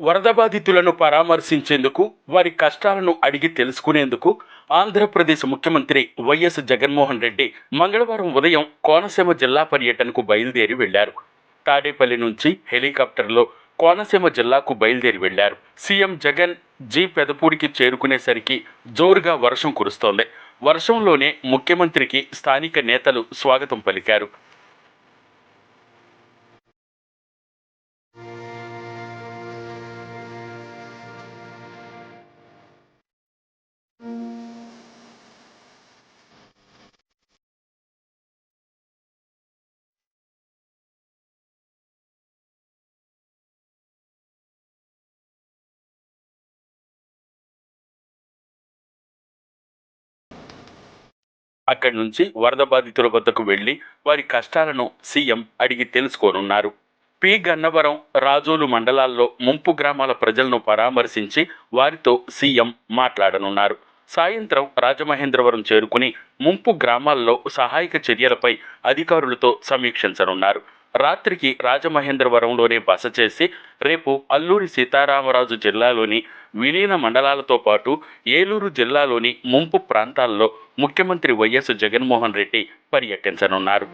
వరద బాధితులను పరామర్శించేందుకు, వారి కష్టాలను అడిగి తెలుసుకునేందుకు ఆంధ్రప్రదేశ్ ముఖ్యమంత్రి వైఎస్ జగన్మోహన్ రెడ్డి మంగళవారం ఉదయం కోనసీమ జిల్లా పర్యటనకు బయలుదేరి వెళ్లారు. తాడేపల్లి నుంచి హెలికాప్టర్లో కోనసీమ జిల్లాకు బయలుదేరి వెళ్లారు. సీఎం జగన్ పెదపూడికి చేరుకునేసరికి జోరుగా వర్షం కురుస్తోంది. వర్షంలోనే ముఖ్యమంత్రికి స్థానిక నేతలు స్వాగతం పలికారు. అక్కడి నుంచి వరద బాధితుల వద్దకు వెళ్లి వారి కష్టాలను సీఎం అడిగి తెలుసుకోనున్నారు. గన్నవరం, రాజోలు మండలాల్లో ముంపు గ్రామాల ప్రజలను పరామర్శించి వారితో సీఎం మాట్లాడనున్నారు. సాయంత్రం రాజమహేంద్రవరం చేరుకుని ముంపు గ్రామాల్లో సహాయక చర్యలపై అధికారులతో సమీక్షించనున్నారు. రాత్రికి రాజమహేంద్రవరంలోనే బస చేసి రేపు అల్లూరి సీతారామరాజు జిల్లాలోని విలీన మండలాలతో పాటు ఏలూరు జిల్లాలోని ముంపు ప్రాంతాల్లో ముఖ్యమంత్రి వైఎస్ జగన్మోహన్ రెడ్డి పర్యటించనున్నారు.